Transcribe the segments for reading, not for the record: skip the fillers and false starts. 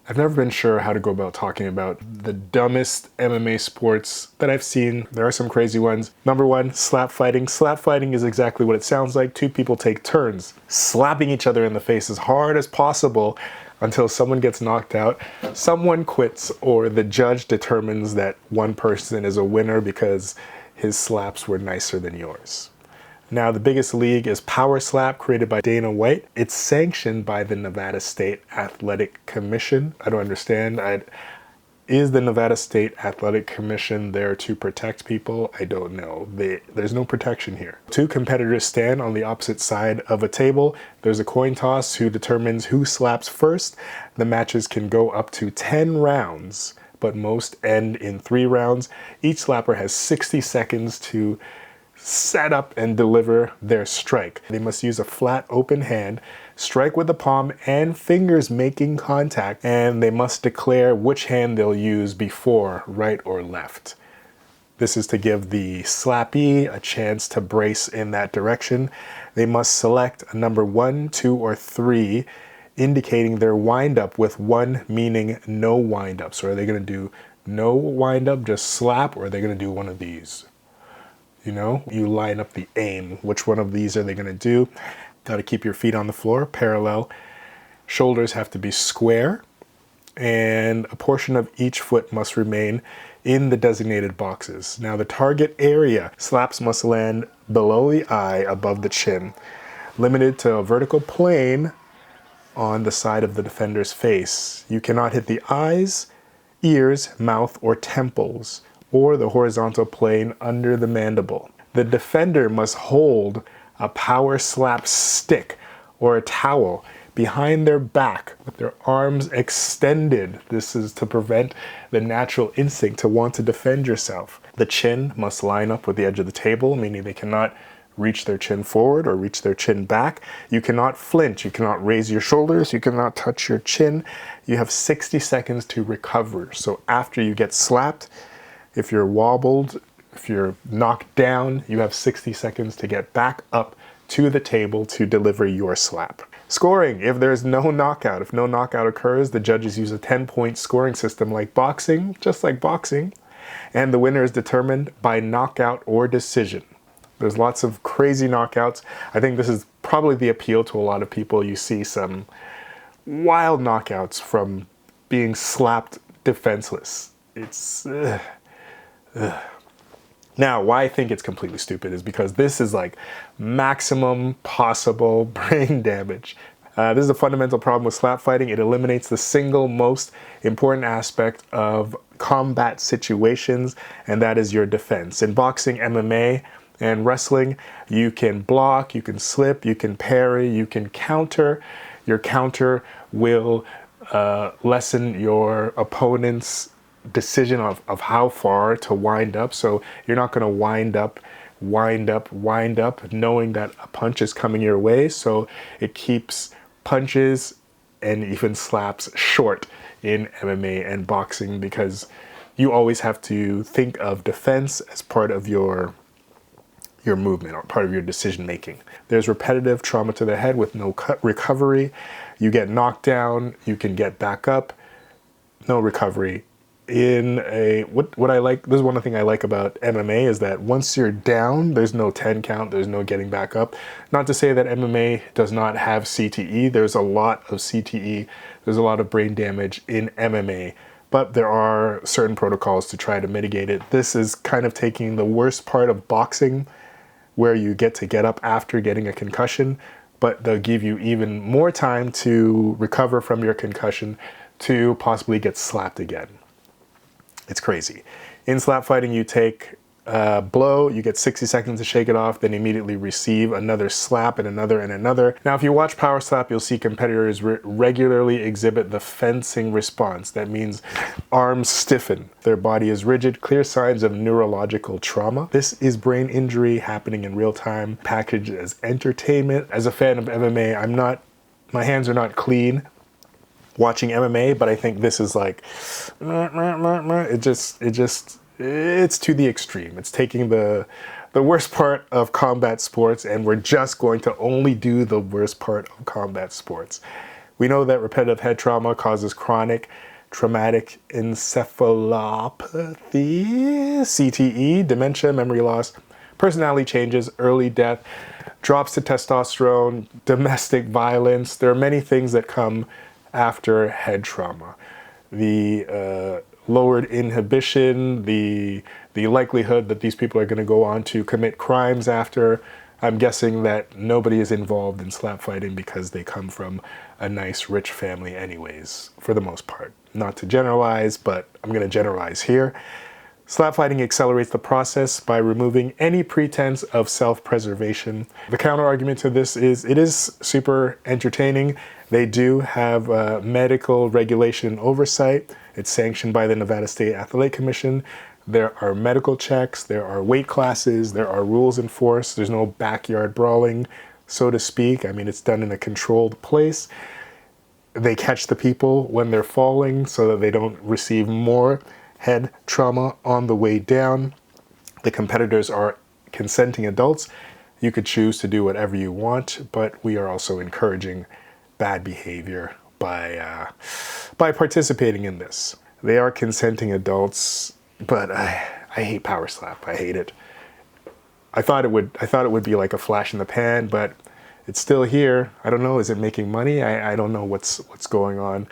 I've never been sure how to go about talking about the dumbest MMA sports that I've seen. There are some crazy ones. Number one, slap fighting. Slap fighting is exactly what it sounds like. Two people take turns, slapping each other in the face as hard as possible until someone gets knocked out, someone quits, or the judge determines that one person is a winner because his slaps were nicer than yours. Now, the biggest league is Power Slap, created by Dana White. It's sanctioned by the Nevada State Athletic Commission. I don't understand. Is the Nevada State Athletic Commission there to protect people? I don't know. There's no protection here. Two competitors stand on the opposite side of a table. There's a coin toss who determines who slaps first. The matches can go up to 10 rounds, but most end in 3 rounds. Each slapper has 60 seconds to set up and deliver their strike. They must use a flat open hand, strike with the palm and fingers making contact, and they must declare which hand they'll use before right or left. This is to give the slappee a chance to brace in that direction. They must select a number 1, 2, or 3, indicating their wind-up, with 1 meaning no wind-up. So are they going to do no wind-up, just slap, or are they going to do one of these? You know, you line up the aim. Which one of these are they going to do? Got to keep your feet on the floor, parallel. Shoulders have to be square, and a portion of each foot must remain in the designated boxes. Now, the target area, slaps must land below the eye, above the chin, limited to a vertical plane on the side of the defender's face. You cannot hit the eyes, ears, mouth, or temples, or the horizontal plane under the mandible. The defender must hold a power slap stick or a towel behind their back with their arms extended. This is to prevent the natural instinct to want to defend yourself. The chin must line up with the edge of the table, meaning they cannot reach their chin forward or reach their chin back. You cannot flinch. You cannot raise your shoulders. You cannot touch your chin. You have 60 seconds to recover. So after you get slapped, if you're wobbled, if you're knocked down, you have 60 seconds to get back up to the table to deliver your slap. Scoring. If there's no knockout, if no knockout occurs, the judges use a 10-point scoring system like boxing, just like boxing, and the winner is determined by knockout or decision. There's lots of crazy knockouts. I think this is probably the appeal to a lot of people. You see some wild knockouts from being slapped defenseless. It's... Now, why I think it's completely stupid is because this is like maximum possible brain damage. This is a fundamental problem with slap fighting. It eliminates the single most important aspect of combat situations, and that is your defense. In boxing, MMA, and wrestling, you can block, you can slip, you can parry, you can counter. Your counter will lessen your opponent's decision of how far to wind up. So you're not going to wind up knowing that a punch is coming your way. So it keeps punches and even slaps short in MMA and boxing, because you always have to think of defense as part of your movement or part of your decision making. There's repetitive trauma to the head with no recovery. You get knocked down, you can get back up, no recovery. What I like, this is one thing I like about MMA, is that once you're down, there's no 10 count, there's no getting back up. Not to say that MMA does not have CTE. There's a lot of CTE. There's a lot of brain damage in MMA, but there are certain protocols to try to mitigate it. This is kind of taking the worst part of boxing, where you get to get up after getting a concussion, but they'll give you even more time to recover from your concussion to possibly get slapped again. It's crazy. In slap fighting, you take a blow, you get 60 seconds to shake it off, then immediately receive another slap and another and another. Now, if you watch Power Slap, you'll see competitors regularly exhibit the fencing response. That means arms stiffen, their body is rigid, clear signs of neurological trauma. This is brain injury happening in real time, packaged as entertainment. As a fan of MMA, my hands are not clean watching MMA, but I think this is like, it's to the extreme. It's taking the worst part of combat sports, and we're just going to only do the worst part of combat sports. We know that repetitive head trauma causes chronic traumatic encephalopathy, CTE, dementia, memory loss, personality changes, early death, drops to testosterone, domestic violence. There are many things that come after head trauma. The lowered inhibition, the likelihood that these people are going to go on to commit crimes after. I'm guessing that nobody is involved in slap fighting because they come from a nice rich family anyways, for the most part. Not to generalize, but I'm going to generalize here. Slap fighting accelerates the process by removing any pretense of self-preservation. The counter argument to this is it is super entertaining. They do have medical regulation and oversight. It's sanctioned by the Nevada State Athletic Commission. There are medical checks, there are weight classes, there are rules enforced. There's no backyard brawling, so to speak. I mean, it's done in a controlled place. They catch the people when they're falling so that they don't receive more head trauma on the way down. The competitors are consenting adults. You could choose to do whatever you want, but we are also encouraging bad behavior by participating in this. They are consenting adults, but I hate power slap. I hate it. I thought it would be like a flash in the pan, but it's still here. I don't know. Is it making money? I don't know what's going on.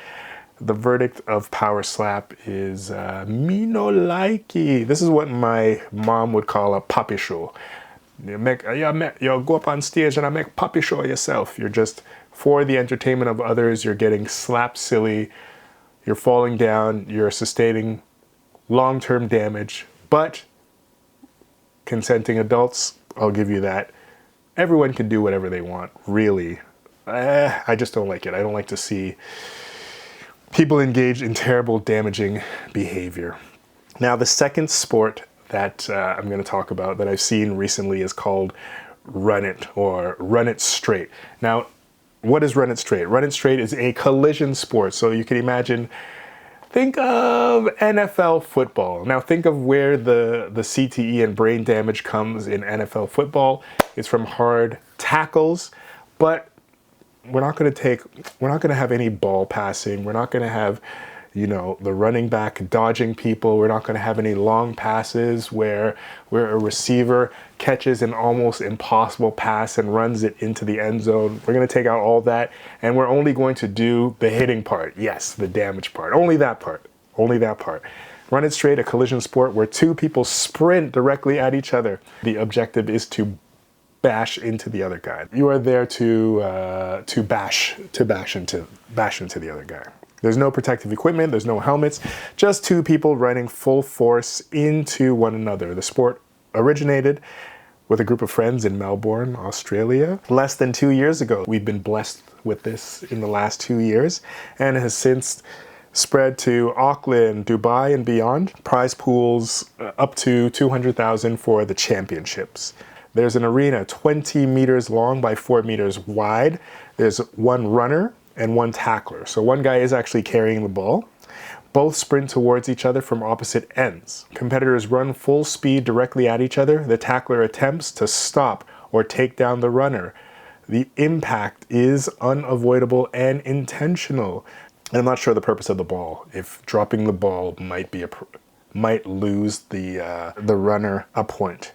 The verdict of power slap is me no likey. This is what my mom would call a puppy show. You go up on stage and I make puppy show yourself. You're just for the entertainment of others. You're getting slapped silly. You're falling down. You're sustaining long-term damage. But consenting adults, I'll give you that. Everyone can do whatever they want, really. I just don't like it. I don't like to see people engage in terrible, damaging behavior. Now, the second sport that I'm going to talk about that I've seen recently is called Run It, or Run It Straight. Now, what is Run It Straight? Run It Straight is a collision sport. So you can imagine, think of NFL football. Now think of where the CTE and brain damage comes in NFL football. It's from hard tackles, but we're not going to have any ball passing. We're not going to have, the running back dodging people. We're not going to have any long passes where a receiver catches an almost impossible pass and runs it into the end zone. We're going to take out all that, and we're only going to do the hitting part. Yes, the damage part. Only that part. Only that part. Run It Straight, a collision sport where two people sprint directly at each other. The objective is to bash into the other guy. You are there to bash into the other guy. There's no protective equipment, there's no helmets, just two people running full force into one another. The sport originated with a group of friends in Melbourne, Australia, less than 2 years ago. We've been blessed with this in the last 2 years, and it has since spread to Auckland, Dubai, and beyond. Prize pools up to $200,000 for the championships. There's an arena 20 meters long by 4 meters wide. There's one runner and one tackler. So one guy is actually carrying the ball. Both sprint towards each other from opposite ends. Competitors run full speed directly at each other. The tackler attempts to stop or take down the runner. The impact is unavoidable and intentional. And I'm not sure the purpose of the ball. If dropping the ball might lose the runner a point.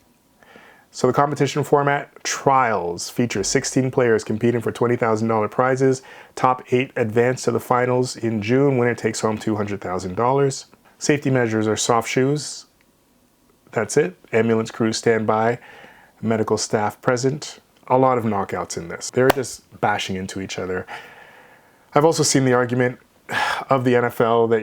So the competition format, trials, features 16 players competing for $20,000 prizes. Top 8 advance to the finals in June. Winner takes home $200,000. Safety measures are soft shoes. That's it. Ambulance crews stand by. Medical staff present. A lot of knockouts in this. They're just bashing into each other. I've also seen the argument of the NFL that,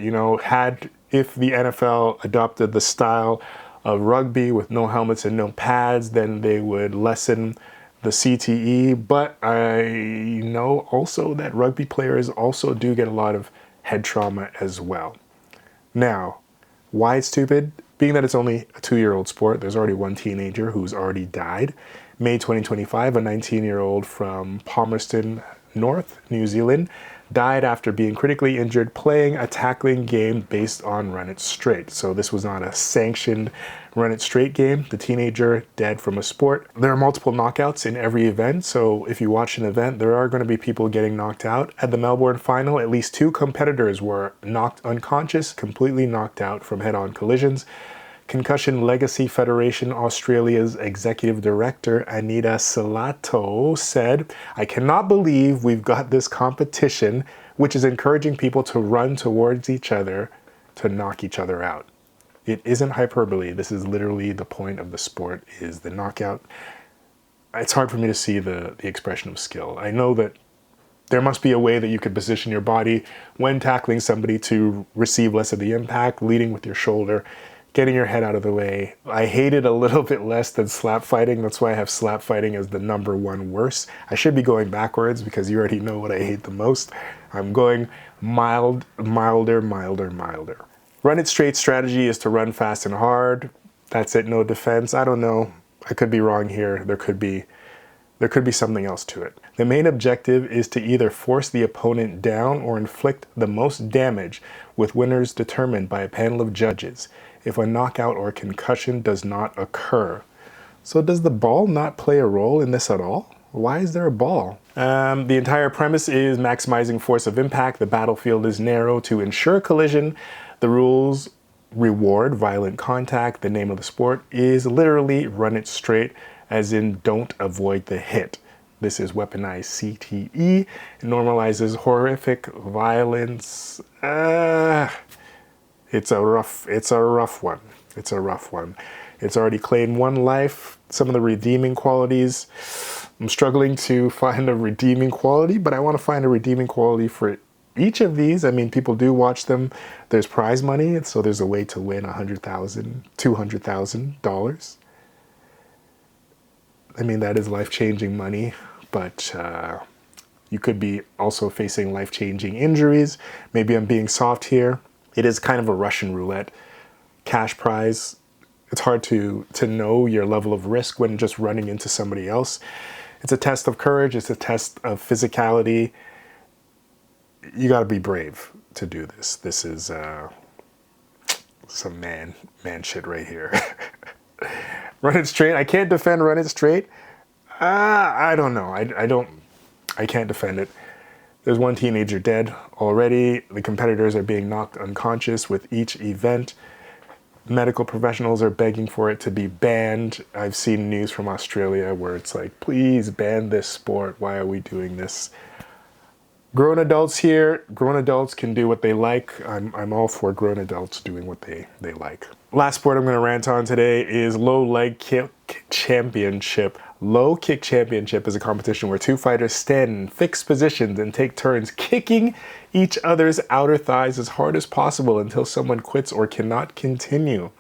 if the NFL adopted the style of rugby with no helmets and no pads, then they would lessen the CTE. But I know also that rugby players also do get a lot of head trauma as well. Now, why it's stupid? Being that it's only a 2-year-old sport, there's already one teenager who's already died. May 2025, a 19-year-old from Palmerston North, New Zealand, died after being critically injured playing a tackling game based on Run It Straight. So this was not a sanctioned Run It Straight game. The teenager dead from a sport. There are multiple knockouts in every event, so if you watch an event, there are going to be people getting knocked out. At the Melbourne final, at least 2 competitors were knocked unconscious, completely knocked out from head-on collisions. Concussion Legacy Federation Australia's executive director Anita Salato said, "I cannot believe we've got this competition, which is encouraging people to run towards each other to knock each other out." It isn't hyperbole. This is literally the point of the sport, is the knockout. It's hard for me to see the expression of skill. I know that there must be a way that you could position your body when tackling somebody to receive less of the impact, leading with your shoulder, getting your head out of the way. I hate it a little bit less than slap fighting. That's why I have slap fighting as the number 1 worst. I should be going backwards because you already know what I hate the most. I'm going milder. Run It Straight strategy is to run fast and hard. That's it, no defense. I don't know. I could be wrong here. There could be something else to it. The main objective is to either force the opponent down or inflict the most damage, with winners determined by a panel of judges if a knockout or concussion does not occur. So does the ball not play a role in this at all? Why is there a ball? The entire premise is maximizing force of impact. The battlefield is narrow to ensure collision. The rules reward violent contact. The name of the sport is literally Run It Straight, as in don't avoid the hit. This is weaponized CTE. It normalizes horrific violence. It's a rough one. It's a rough one. It's already claimed 1 life. Some of the redeeming qualities, I'm struggling to find a redeeming quality, but I want to find a redeeming quality for each of these. I mean, people do watch them. There's prize money, and so there's a way to win $100,000, $200,000. I mean, that is life-changing money, but you could be also facing life-changing injuries. Maybe I'm being soft here. It is kind of a Russian roulette. Cash prize. It's hard to know your level of risk when just running into somebody else. It's a test of courage. It's a test of physicality. You got to be brave to do this. This is some man shit right here. Run It Straight. I can't defend Run It Straight. I don't know. I can't defend it. There's 1 teenager dead already. The competitors are being knocked unconscious with each event. Medical professionals are begging for it to be banned. I've seen news from Australia where it's like, please ban this sport. Why are we doing this? Grown adults here. Grown adults can do what they like. I'm all for grown adults doing what they like. Last sport I'm going to rant on today is low leg kick championship. Low kick championship is a competition where 2 fighters stand in fixed positions and take turns kicking each other's outer thighs as hard as possible until someone quits or cannot continue.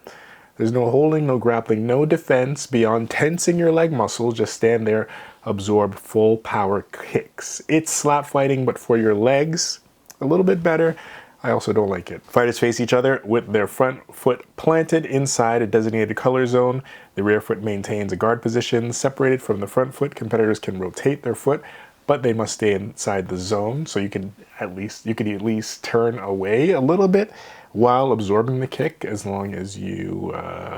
There's no holding, no grappling, no defense beyond tensing your leg muscles. Just stand there, absorb full power kicks. It's slap fighting, but for your legs. A little bit better. I also don't like it. Fighters face each other with their front foot planted inside a designated color zone. The rear foot maintains a guard position. Separated from the front foot, competitors can rotate their foot, but they must stay inside the zone. So you can at least turn away a little bit while absorbing the kick, as long as you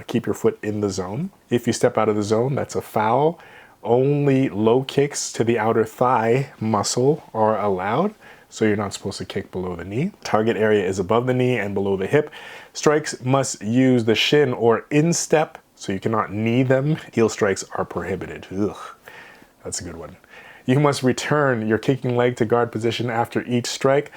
keep your foot in the zone. If you step out of the zone, that's a foul. Only low kicks to the outer thigh muscle are allowed. So you're not supposed to kick below the knee. Target area is above the knee and below the hip. Strikes must use the shin or instep, so you cannot knee them. Heel strikes are prohibited. Ugh, that's a good one. You must return your kicking leg to guard position after each strike.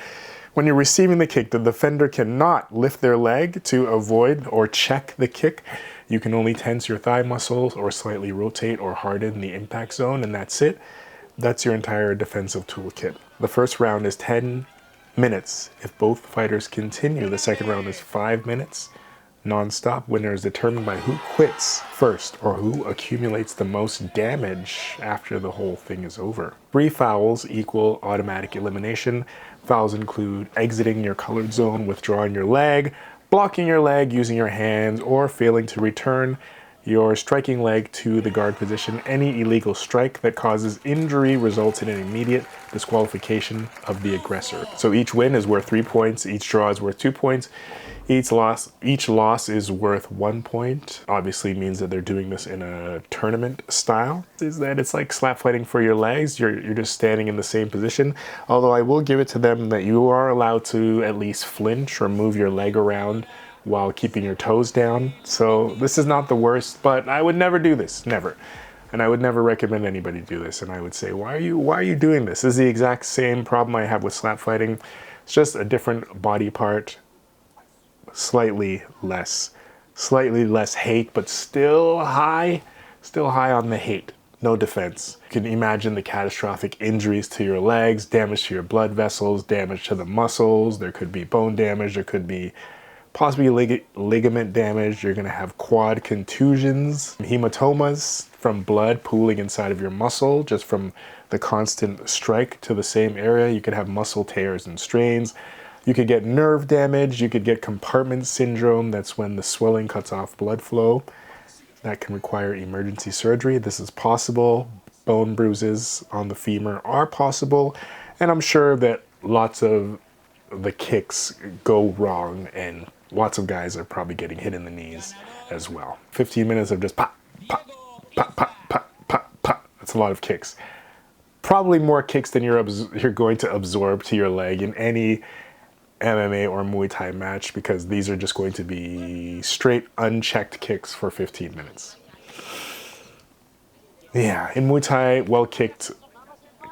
When you're receiving the kick, the defender cannot lift their leg to avoid or check the kick. You can only tense your thigh muscles or slightly rotate or harden the impact zone, and that's it. That's your entire defensive toolkit. The first round is 10 minutes. If both fighters continue, the second round is 5 minutes. Non-stop. Winner is determined by who quits first or who accumulates the most damage after the whole thing is over. 3 fouls equal automatic elimination. Fouls include exiting your colored zone, withdrawing your leg, blocking your leg using your hands, or failing to return your striking leg to the guard position. Any illegal strike that causes injury results in an immediate disqualification of the aggressor. So each win is worth 3 points, each draw is worth 2 points, each loss is worth 1 point. Obviously means that they're doing this in a tournament style. Is that it's like slap fighting for your legs. You're just standing in the same position. Although I will give it to them that you are allowed to at least flinch or move your leg around while keeping your toes down. So this is not the worst, but I would never do this, never. And I would never recommend anybody do this. And I would say, why are you doing this? This is the exact same problem I have with slap fighting. It's just a different body part, slightly less hate, but still high on the hate. No defense. You can imagine the catastrophic injuries to your legs, damage to your blood vessels, damage to the muscles. There could be bone damage. There could be possibly ligament damage. You're going to have quad contusions, hematomas from blood pooling inside of your muscle just from the constant strike to the same area. You could have muscle tears and strains. You could get nerve damage. You could get compartment syndrome. That's when the swelling cuts off blood flow. That can require emergency surgery. This is possible. Bone bruises on the femur are possible. And I'm sure that lots of the kicks go wrong and lots of guys are probably getting hit in the knees as well. 15 minutes of just pop, pop, pop, pop, pop, pop, pop. That's a lot of kicks. Probably more kicks than you're going to absorb to your leg in any MMA or Muay Thai match, because these are just going to be straight unchecked kicks for 15 minutes. Yeah, in Muay Thai, well-kicked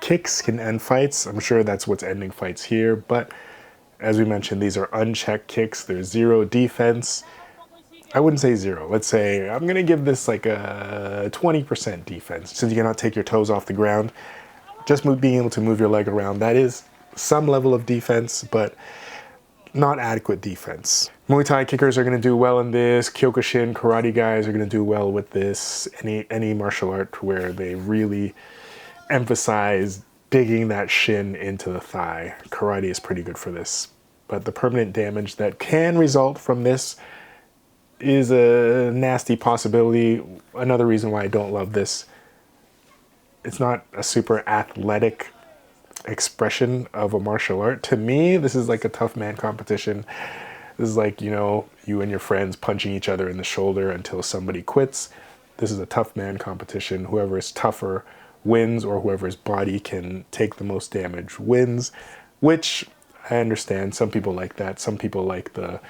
kicks can end fights. I'm sure that's what's ending fights here, but as we mentioned, these are unchecked kicks. There's zero defense. I wouldn't say zero. Let's say I'm going to give this like a 20% defense. Since you cannot take your toes off the ground, just being able to move your leg around, that is some level of defense, but not adequate defense. Muay Thai kickers are going to do well in this. Kyokushin karate guys are going to do well with this. Any martial art where they really emphasize digging that shin into the thigh. Karate is pretty good for this. But the permanent damage that can result from this is a nasty possibility. Another reason why I don't love this. It's not a super athletic expression of a martial art. To me, this is like a tough man competition. This is like, you know, you and your friends punching each other in the shoulder until somebody quits. This is a tough man competition. Whoever is tougher wins, or whoever's body can take the most damage wins, which I understand. Some people like that. Some people like the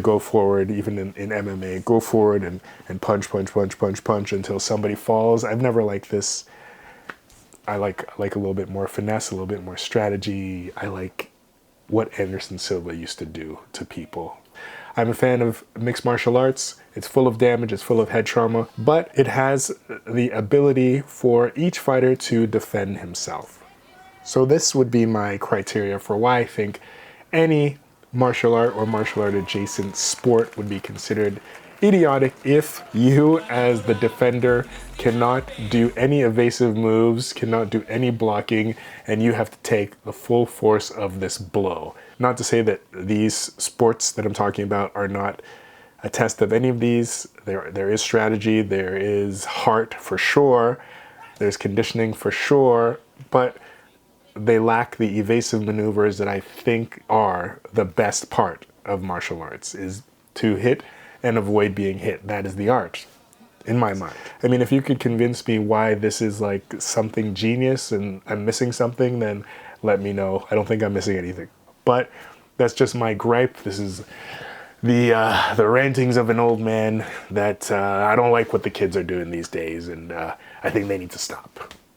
go forward, even in MMA, go forward and punch until somebody falls. I've never liked this. I like a little bit more finesse, a little bit more strategy. I like what Anderson Silva used to do to people. I'm a fan of mixed martial arts. It's full of damage, it's full of head trauma, but it has the ability for each fighter to defend himself. So this would be my criteria for why I think any martial art or martial art adjacent sport would be considered idiotic if you, as the defender, cannot do any evasive moves, cannot do any blocking, and you have to take the full force of this blow. Not to say that these sports that I'm talking about are not a test of any of these. There is strategy, there is heart for sure, there's conditioning for sure, but they lack the evasive maneuvers that I think are the best part of martial arts, is to hit and avoid being hit. That is the art, in my mind. I mean, if you could convince me why this is like something genius and I'm missing something, then let me know. I don't think I'm missing anything. But that's just my gripe. This is the rantings of an old man that I don't like what the kids are doing these days, and I think they need to stop.